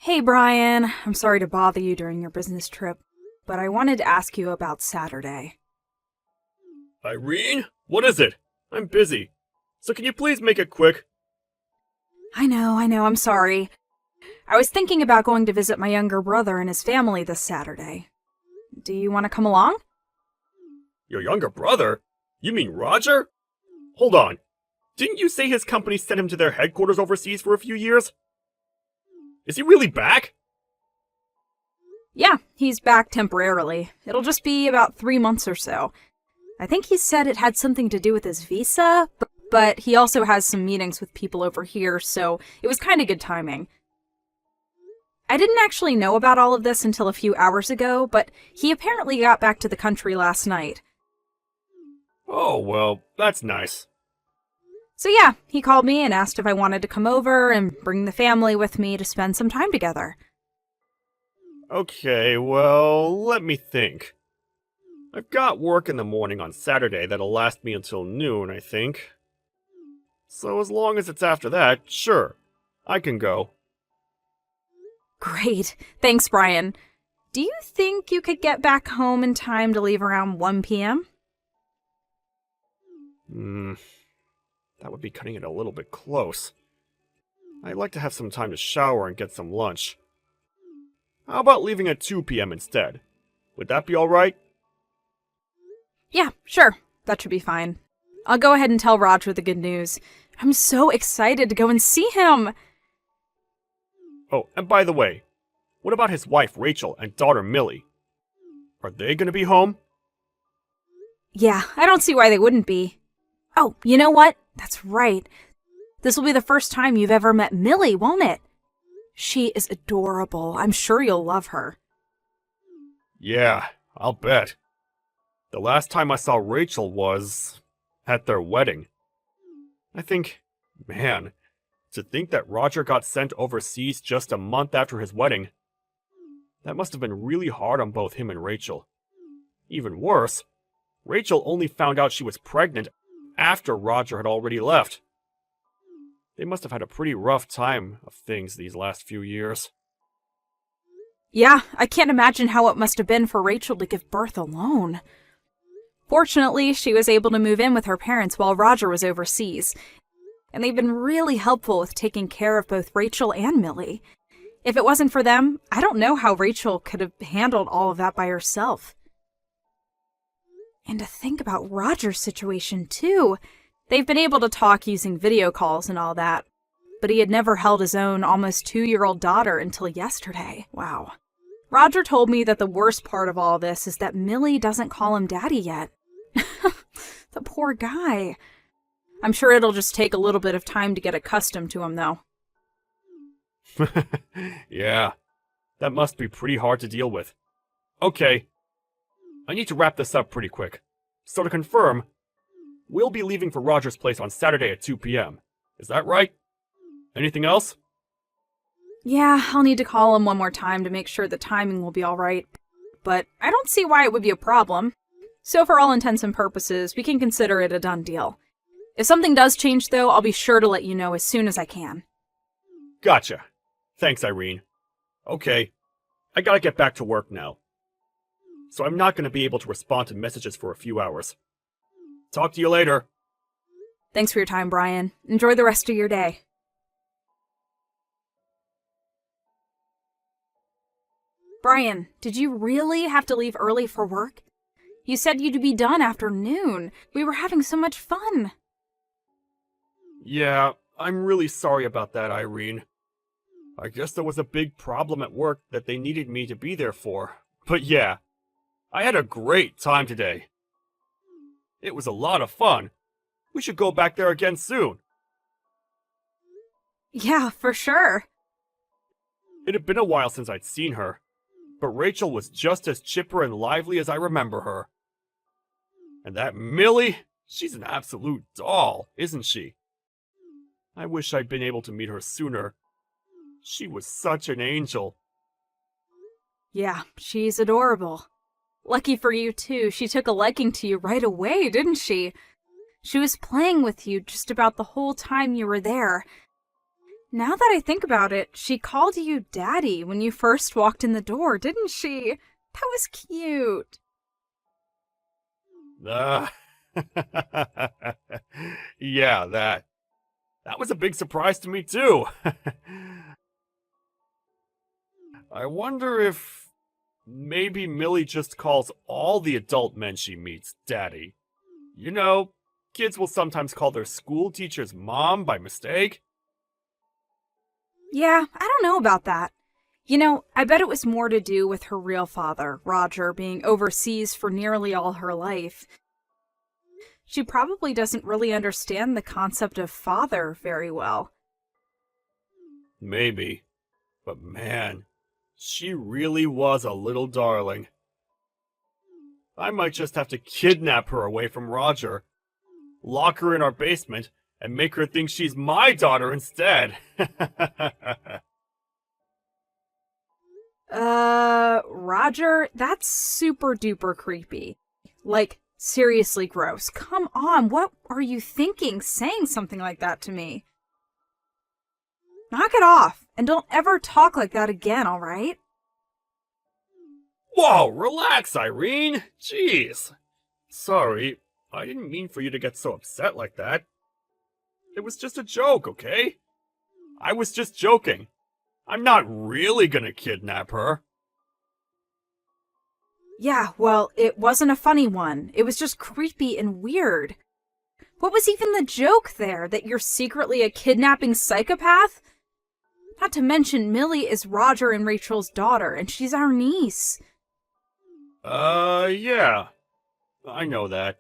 Hey Brian, I'm sorry to bother you during your business trip, but I wanted to ask you about Saturday. Irene? What is it? I'm busy. So can you please make it quick? I know, I'm sorry. I was thinking about going to visit my younger brother and his family this Saturday. Do you want to come along? Your younger brother? You mean Roger? Hold on. Didn't you say his company sent him to their headquarters overseas for a few years? Is he really back? Yeah, he's back temporarily. It'll just be about 3 months or so. I think he said it had something to do with his visa, but he also has some meetings with people over here, so it was kind of good timing. I didn't actually know about all of this until a few hours ago, but he apparently got back to the country last night. Oh, well, that's nice. So yeah, he called me and asked if I wanted to come over and bring the family with me to spend some time together. Okay, well, let me think. I've got work in the morning on Saturday that'll last me until noon, I think. So as long as it's after that, sure, I can go. Great. Thanks, Brian. Do you think you could get back home in time to leave around 1 p.m.? That would be cutting it a little bit close. I'd like to have some time to shower and get some lunch. How about leaving at 2 p.m. instead? Would that be alright? Yeah, sure. That should be fine. I'll go ahead and tell Roger the good news. I'm so excited to go and see him! Oh, and by the way, what about his wife Rachel and daughter Millie? Are they gonna be home? Yeah, I don't see why they wouldn't be. Oh, you know what? That's right. This will be the first time you've ever met Millie, won't it? She is adorable. I'm sure you'll love her. Yeah, I'll bet. The last time I saw Rachel was at their wedding. I think, man, to think that Roger got sent overseas just a month after his wedding. That must have been really hard on both him and Rachel. Even worse, Rachel only found out she was pregnant after Roger had already left. They must have had a pretty rough time of things these last few years. Yeah, I can't imagine how it must have been for Rachel to give birth alone. Fortunately, she was able to move in with her parents while Roger was overseas, and they've been really helpful with taking care of both Rachel and Millie. If it wasn't for them, I don't know how Rachel could have handled all of that by herself. And to think about Roger's situation, too. They've been able to talk using video calls and all that, but he had never held his own almost 2-year-old daughter until yesterday. Wow. Roger told me that the worst part of all this is that Millie doesn't call him daddy yet. The poor guy. I'm sure it'll just take a little bit of time to get accustomed to him, though. Yeah, that must be pretty hard to deal with. Okay, I need to wrap this up pretty quick. So to confirm, we'll be leaving for Roger's place on Saturday at 2 p.m. Is that right? Anything else? Yeah, I'll need to call him one more time to make sure the timing will be alright. But I don't see why it would be a problem. So for all intents and purposes, we can consider it a done deal. If something does change, though, I'll be sure to let you know as soon as I can. Gotcha. Thanks, Irene. Okay, I gotta get back to work now. So I'm not gonna be able to respond to messages for a few hours. Talk to you later. Thanks for your time, Brian. Enjoy the rest of your day. Brian, did you really have to leave early for work? You said you'd be done after noon. We were having so much fun. Yeah, I'm really sorry about that, Irene. I guess there was a big problem at work that they needed me to be there for. But yeah, I had a great time today. It was a lot of fun. We should go back there again soon. Yeah, for sure. It had been a while since I'd seen her, but Rachel was just as chipper and lively as I remember her. And that Millie, she's an absolute doll, isn't she? I wish I'd been able to meet her sooner. She was such an angel. Yeah, she's adorable. Lucky for you, too. She took a liking to you right away, didn't she? She was playing with you just about the whole time you were there. Now that I think about it, she called you Daddy when you first walked in the door, didn't she? That was cute. Yeah, that. That was a big surprise to me, too. I wonder if maybe Millie just calls all the adult men she meets Daddy. You know, kids will sometimes call their school teachers Mom by mistake. Yeah, I don't know about that. You know, I bet it was more to do with her real father, Roger, being overseas for nearly all her life. She probably doesn't really understand the concept of father very well. Maybe. But man, she really was a little darling. I might just have to kidnap her away from Roger, lock her in our basement, and make her think she's my daughter instead. Roger, that's super duper creepy. Like, seriously gross. Come on, what are you thinking saying something like that to me? Knock it off, and don't ever talk like that again, alright? Whoa, relax, Irene! Jeez! Sorry, I didn't mean for you to get so upset like that. It was just a joke, okay? I was just joking. I'm not really gonna kidnap her. Yeah, well, it wasn't a funny one. It was just creepy and weird. What was even the joke there? That you're secretly a kidnapping psychopath? Not to mention, Millie is Roger and Rachel's daughter, and she's our niece. Yeah. I know that.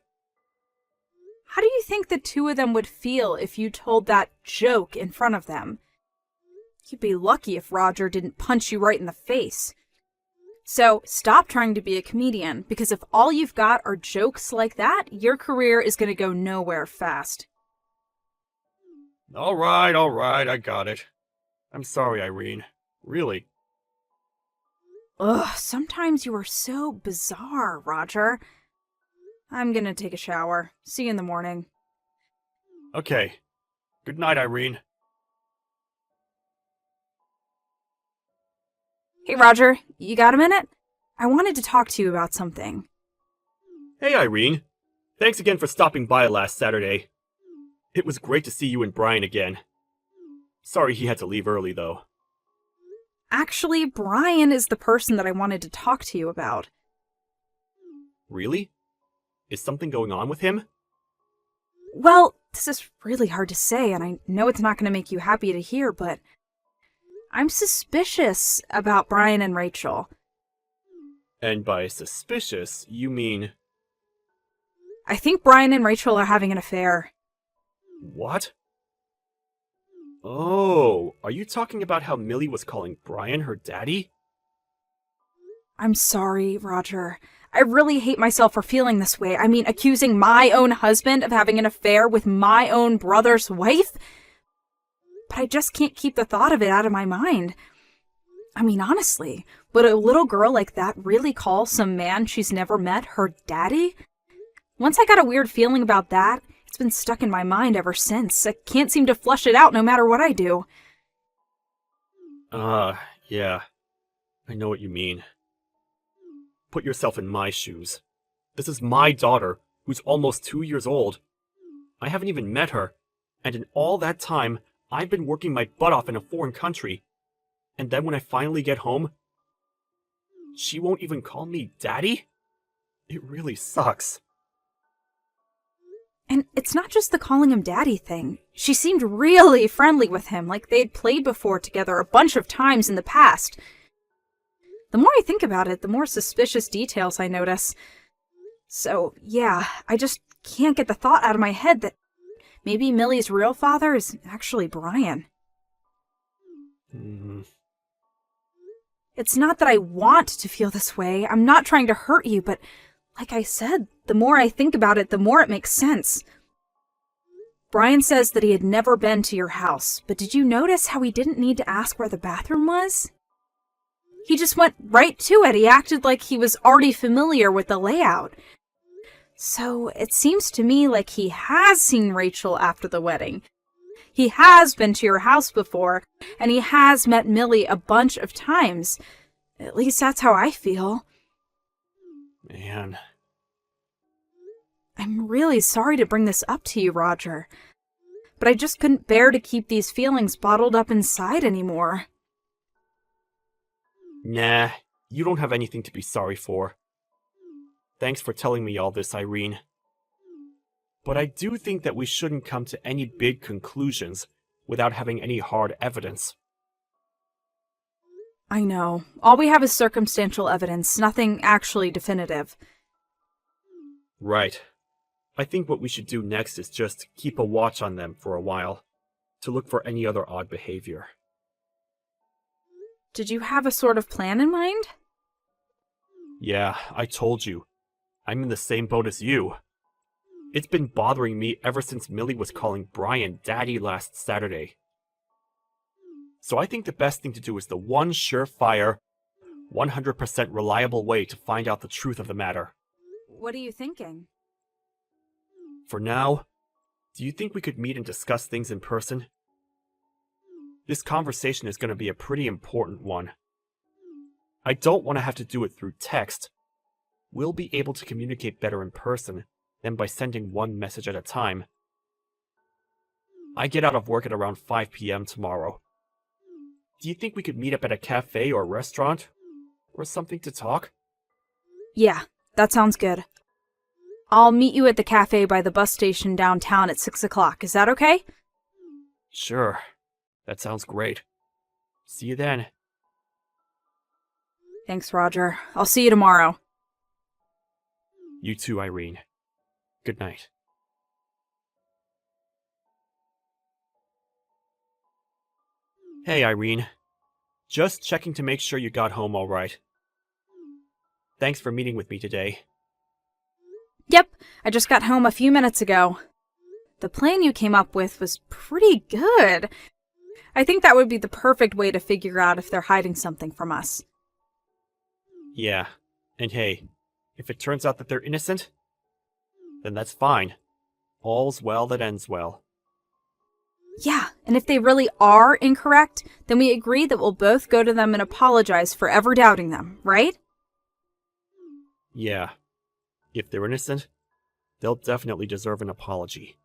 How do you think the two of them would feel if you told that joke in front of them? You'd be lucky if Roger didn't punch you right in the face. So, stop trying to be a comedian, because if all you've got are jokes like that, your career is going to go nowhere fast. Alright, I got it. I'm sorry, Irene. Really. Ugh, sometimes you are so bizarre, Roger. I'm gonna take a shower. See you in the morning. Okay. Good night, Irene. Hey, Roger, you got a minute? I wanted to talk to you about something. Hey, Irene. Thanks again for stopping by last Saturday. It was great to see you and Brian again. Sorry he had to leave early, though. Actually, Brian is the person that I wanted to talk to you about. Really? Is something going on with him? Well, this is really hard to say, and I know it's not going to make you happy to hear, but I'm suspicious about Brian and Rachel. And by suspicious, you mean... I think Brian and Rachel are having an affair. What? Oh, are you talking about how Millie was calling Brian her daddy? I'm sorry, Roger. I really hate myself for feeling this way. I mean, accusing my own husband of having an affair with my own brother's wife? But I just can't keep the thought of it out of my mind. I mean, honestly, would a little girl like that really call some man she's never met her daddy? Once I got a weird feeling about that, it's been stuck in my mind ever since. I can't seem to flush it out no matter what I do. Yeah. I know what you mean. Put yourself in my shoes. This is my daughter, who's almost 2 years old. I haven't even met her, and in all that time, I've been working my butt off in a foreign country. And then when I finally get home, she won't even call me daddy? It really sucks. And it's not just the calling him daddy thing. She seemed really friendly with him, like they'd played before together a bunch of times in the past. The more I think about it, the more suspicious details I notice. So, yeah, I just can't get the thought out of my head that maybe Millie's real father is actually Brian. It's not that I want to feel this way. I'm not trying to hurt you, but like I said, the more I think about it, the more it makes sense. Brian says that he had never been to your house, but did you notice how he didn't need to ask where the bathroom was? He just went right to it. He acted like he was already familiar with the layout. So it seems to me like he has seen Rachel after the wedding. He has been to your house before, and he has met Millie a bunch of times. At least that's how I feel. Man. I'm really sorry to bring this up to you, Roger. But I just couldn't bear to keep these feelings bottled up inside anymore. Nah, you don't have anything to be sorry for. Thanks for telling me all this, Irene. But I do think that we shouldn't come to any big conclusions without having any hard evidence. I know. All we have is circumstantial evidence, nothing actually definitive. Right. I think what we should do next is just keep a watch on them for a while, to look for any other odd behavior. Did you have a sort of plan in mind? Yeah, I told you. I'm in the same boat as you. It's been bothering me ever since Millie was calling Brian Daddy last Saturday. So I think the best thing to do is the one surefire, 100% reliable way to find out the truth of the matter. What are you thinking? For now, do you think we could meet and discuss things in person? This conversation is going to be a pretty important one. I don't want to have to do it through text. We'll be able to communicate better in person than by sending one message at a time. I get out of work at around 5 p.m. tomorrow. Do you think we could meet up at a cafe or restaurant? Or something to talk? Yeah, that sounds good. I'll meet you at the cafe by the bus station downtown at 6 o'clock. Is that okay? Sure. That sounds great. See you then. Thanks, Roger. I'll see you tomorrow. You too, Irene. Good night. Hey, Irene. Just checking to make sure you got home all right. Thanks for meeting with me today. Yep, I just got home a few minutes ago. The plan you came up with was pretty good. I think that would be the perfect way to figure out if they're hiding something from us. Yeah, and hey, if it turns out that they're innocent, then that's fine. All's well that ends well. Yeah, and if they really are incorrect, then we agree that we'll both go to them and apologize for ever doubting them, right? Yeah. If they're innocent, they'll definitely deserve an apology.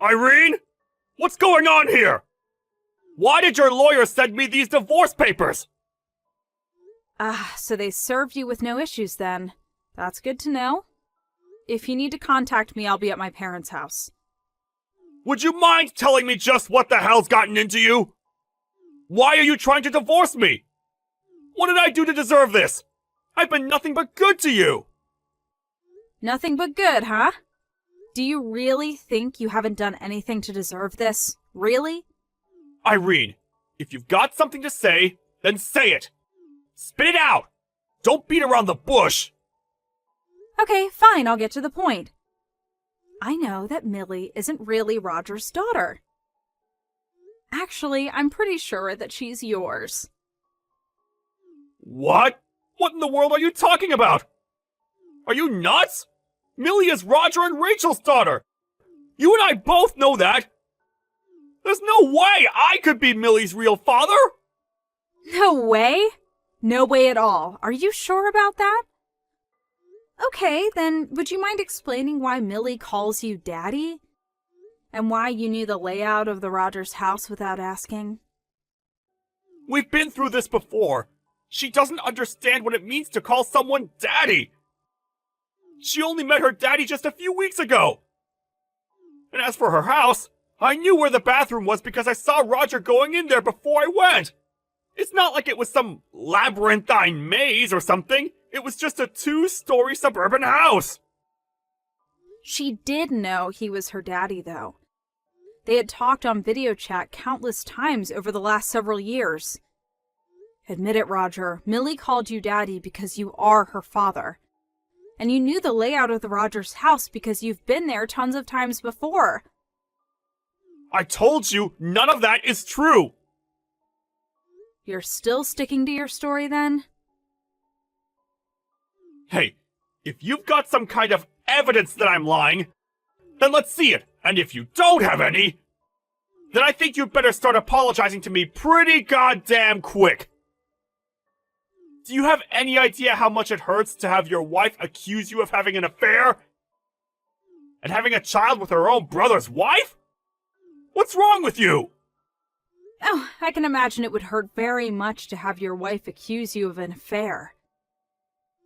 Irene? What's going on here? Why did your lawyer send me these divorce papers? So they served you with no issues then. That's good to know. If you need to contact me, I'll be at my parents' house. Would you mind telling me just what the hell's gotten into you? Why are you trying to divorce me? What did I do to deserve this? I've been nothing but good to you. Nothing but good, huh? Do you really think you haven't done anything to deserve this? Really? Irene, if you've got something to say, then say it. Spit it out. Don't beat around the bush. Okay, fine, I'll get to the point. I know that Millie isn't really Roger's daughter. Actually, I'm pretty sure that she's yours. What? What in the world are you talking about? Are you nuts? Millie is Roger and Rachel's daughter. You and I both know that. There's no way I could be Millie's real father. No way? No way at all. Are you sure about that? Okay, then would you mind explaining why Millie calls you Daddy? And why you knew the layout of the Rogers house without asking? We've been through this before. She doesn't understand what it means to call someone Daddy. She only met her daddy just a few weeks ago. And as for her house, I knew where the bathroom was because I saw Roger going in there before I went. It's not like it was some labyrinthine maze or something. It was just a 2-story suburban house. She did know he was her daddy, though. They had talked on video chat countless times over the last several years. Admit it, Roger. Millie called you Daddy because you are her father. And you knew the layout of the Rogers house because you've been there tons of times before. I told you none of that is true. You're still sticking to your story, then? Hey, if you've got some kind of evidence that I'm lying, then let's see it. And if you don't have any, then I think you'd better start apologizing to me pretty goddamn quick. Do you have any idea how much it hurts to have your wife accuse you of having an affair? And having a child with her own brother's wife? What's wrong with you? Oh, I can imagine it would hurt very much to have your wife accuse you of an affair.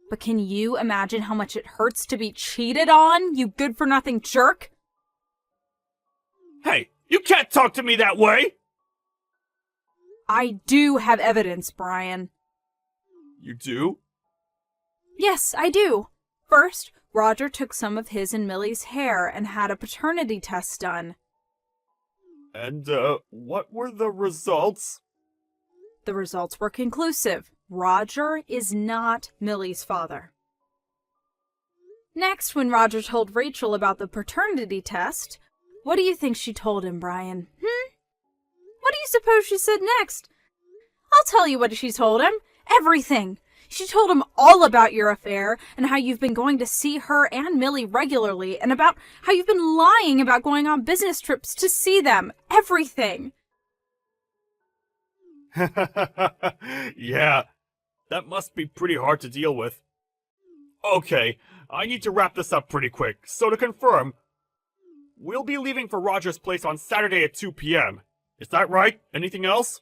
But can you imagine how much it hurts to be cheated on, you good-for-nothing jerk? Hey, you can't talk to me that way! I do have evidence, Brian. You do? Yes, I do. First, Roger took some of his and Millie's hair and had a paternity test done. And, what were the results? The results were conclusive. Roger is not Millie's father. Next, when Roger told Rachel about the paternity test, what do you think she told him, Brian? What do you suppose she said next? I'll tell you what she told him. Everything. She told him all about your affair and how you've been going to see her and Millie regularly and about how you've been lying about going on business trips to see them. Everything. Yeah, that must be pretty hard to deal with. Okay, I need to wrap this up pretty quick, so to confirm, we'll be leaving for Roger's place on Saturday at 2 p.m. Is that right? Anything else?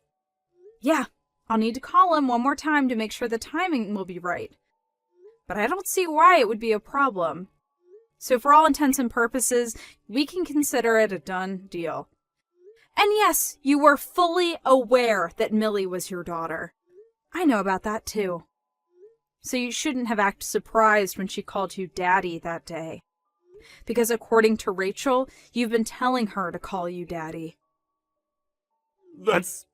Yeah, I'll need to call him one more time to make sure the timing will be right. But I don't see why it would be a problem. So for all intents and purposes, we can consider it a done deal. And yes, you were fully aware that Millie was your daughter. I know about that too. So you shouldn't have acted surprised when she called you Daddy that day. Because according to Rachel, you've been telling her to call you Daddy. That's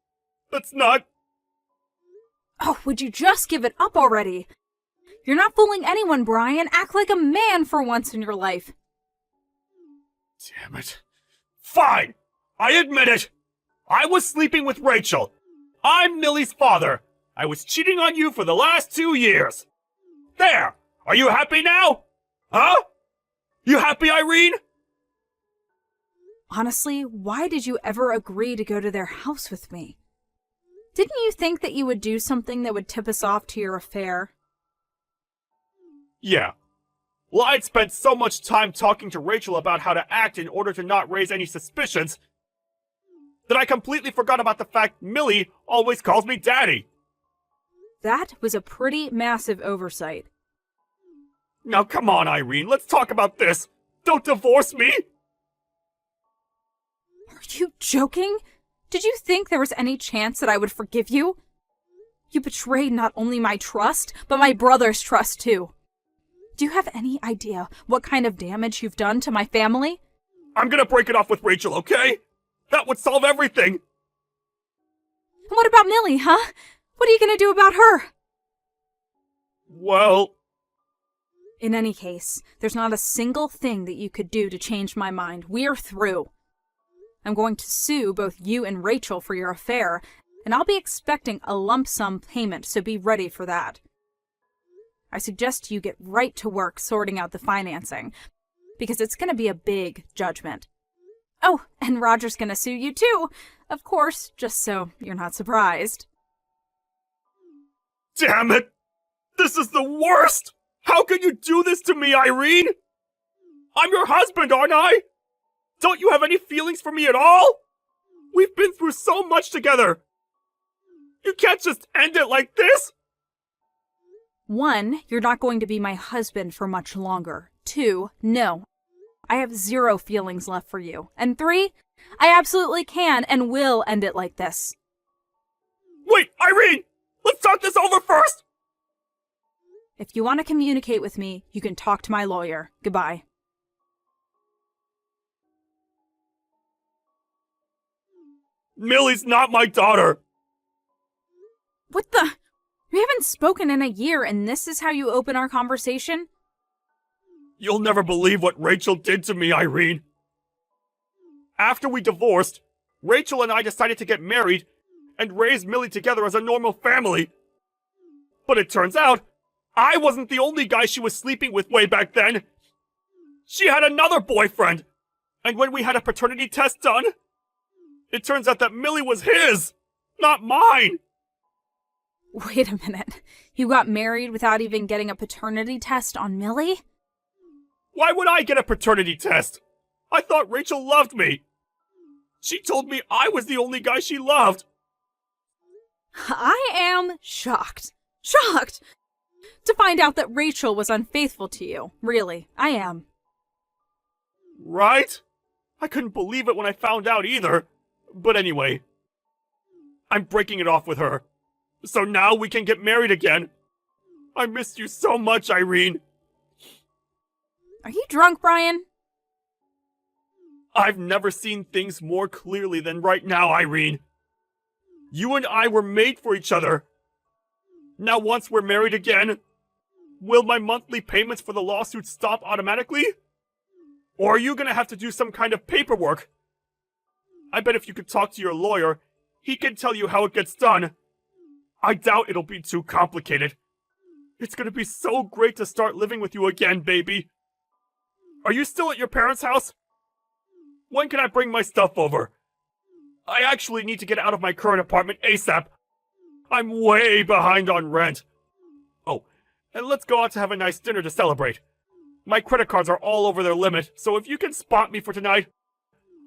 not... Oh, would you just give it up already? You're not fooling anyone, Brian. Act like a man for once in your life. Damn it. Fine! I admit it! I was sleeping with Rachel. I'm Millie's father. I was cheating on you for the last 2 years. There! Are you happy now? Huh? You happy, Irene? Honestly, why did you ever agree to go to their house with me? Didn't you think that you would do something that would tip us off to your affair? Yeah. Well, I'd spent so much time talking to Rachel about how to act in order to not raise any suspicions that I completely forgot about the fact Millie always calls me Daddy. That was a pretty massive oversight. Now come on, Irene, let's talk about this. Don't divorce me! Are you joking? Did you think there was any chance that I would forgive you? You betrayed not only my trust, but my brother's trust too. Do you have any idea what kind of damage you've done to my family? I'm gonna break it off with Rachel, okay? That would solve everything! And what about Millie, huh? What are you gonna do about her? Well... In any case, there's not a single thing that you could do to change my mind. We're through. I'm going to sue both you and Rachel for your affair, and I'll be expecting a lump sum payment, so be ready for that. I suggest you get right to work sorting out the financing, because it's going to be a big judgment. Oh, and Roger's going to sue you too, of course, just so you're not surprised. Damn it! This is the worst! How can you do this to me, Irene? I'm your husband, aren't I? Don't you have any feelings for me at all? We've been through so much together. You can't just end it like this. 1, you're not going to be my husband for much longer. 2, no. I have 0 feelings left for you. And 3, I absolutely can and will end it like this. Wait, Irene! Let's talk this over first! If you want to communicate with me, you can talk to my lawyer. Goodbye. Millie's not my daughter! What the? We haven't spoken in a year, and this is how you open our conversation? You'll never believe what Rachel did to me, Irene. After we divorced, Rachel and I decided to get married and raise Millie together as a normal family. But it turns out, I wasn't the only guy she was sleeping with way back then. She had another boyfriend! And when we had a paternity test done, it turns out that Millie was his, not mine! Wait a minute. You got married without even getting a paternity test on Millie? Why would I get a paternity test? I thought Rachel loved me. She told me I was the only guy she loved. I am shocked. Shocked! To find out that Rachel was unfaithful to you. Really, I am. Right? I couldn't believe it when I found out either. But anyway, I'm breaking it off with her. So now we can get married again. I missed you so much, Irene. Are you drunk, Brian? I've never seen things more clearly than right now, Irene. You and I were made for each other. Now once we're married again, will my monthly payments for the lawsuit stop automatically? Or are you gonna have to do some kind of paperwork? I bet if you could talk to your lawyer, he can tell you how it gets done. I doubt it'll be too complicated. It's gonna be so great to start living with you again, baby. Are you still at your parents' house? When can I bring my stuff over? I actually need to get out of my current apartment ASAP. I'm way behind on rent. Oh, and let's go out to have a nice dinner to celebrate. My credit cards are all over their limit, so if you can spot me for tonight,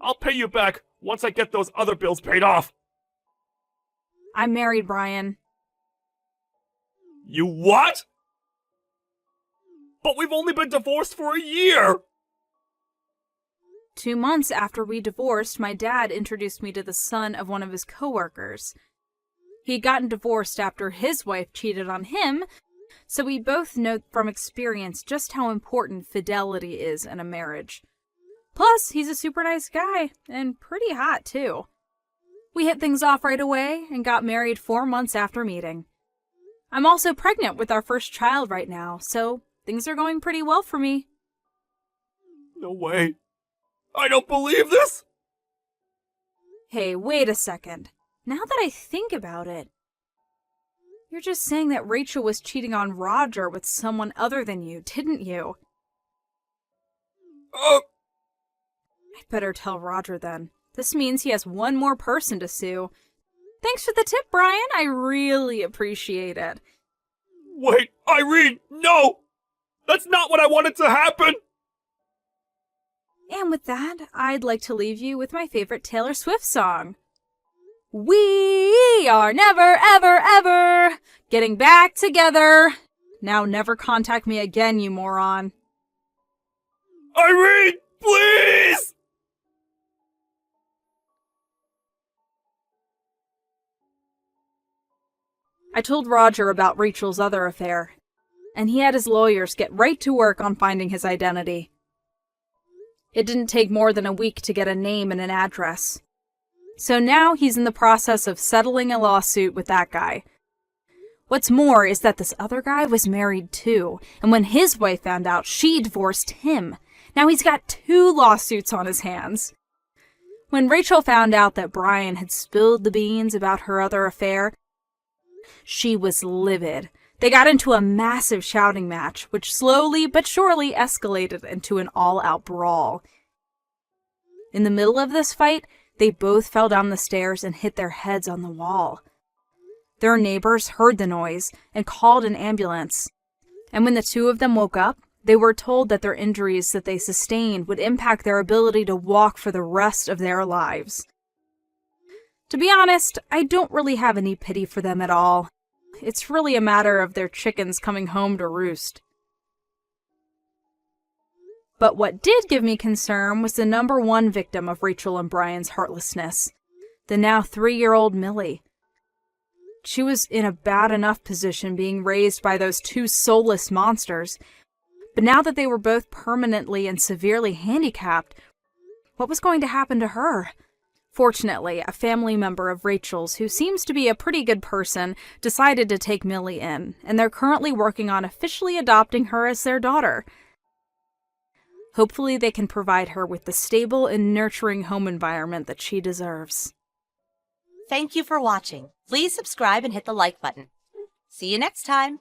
I'll pay you back once I get those other bills paid off. I'm married, Brian. You what? But we've only been divorced for a year! 2 months after we divorced, my dad introduced me to the son of one of his coworkers. He'd gotten divorced after his wife cheated on him, so we both know from experience just how important fidelity is in a marriage. Plus, he's a super nice guy, and pretty hot, too. We hit things off right away and got married 4 months after meeting. I'm also pregnant with our first child right now, so things are going pretty well for me. No way. I don't believe this! Hey, wait a second. Now that I think about it, you're just saying that Rachel was cheating on Roger with someone other than you, didn't you? I'd better tell Roger then. This means he has one more person to sue. Thanks for the tip, Brian. I really appreciate it. Wait, Irene, no! That's not what I wanted to happen! And with that, I'd like to leave you with my favorite Taylor Swift song. We are never, ever, ever getting back together. Now never contact me again, you moron. Irene, please! I told Roger about Rachel's other affair, and he had his lawyers get right to work on finding his identity. It didn't take more than a week to get a name and an address. So now he's in the process of settling a lawsuit with that guy. What's more is that this other guy was married too, and when his wife found out, she divorced him. Now he's got 2 lawsuits on his hands. When Rachel found out that Brian had spilled the beans about her other affair, she was livid. They got into a massive shouting match, which slowly but surely escalated into an all-out brawl. In the middle of this fight, they both fell down the stairs and hit their heads on the wall. Their neighbors heard the noise and called an ambulance. And when the 2 of them woke up, they were told that their injuries that they sustained would impact their ability to walk for the rest of their lives. To be honest, I don't really have any pity for them at all. It's really a matter of their chickens coming home to roost. But what did give me concern was the number 1 victim of Rachel and Brian's heartlessness, the now 3-year-old Millie. She was in a bad enough position being raised by those 2 soulless monsters, but now that they were both permanently and severely handicapped, what was going to happen to her? Fortunately, a family member of Rachel's, who seems to be a pretty good person, decided to take Millie in, and they're currently working on officially adopting her as their daughter. Hopefully they can provide her with the stable and nurturing home environment that she deserves. Thank you for watching. Please subscribe and hit the like button. See you next time.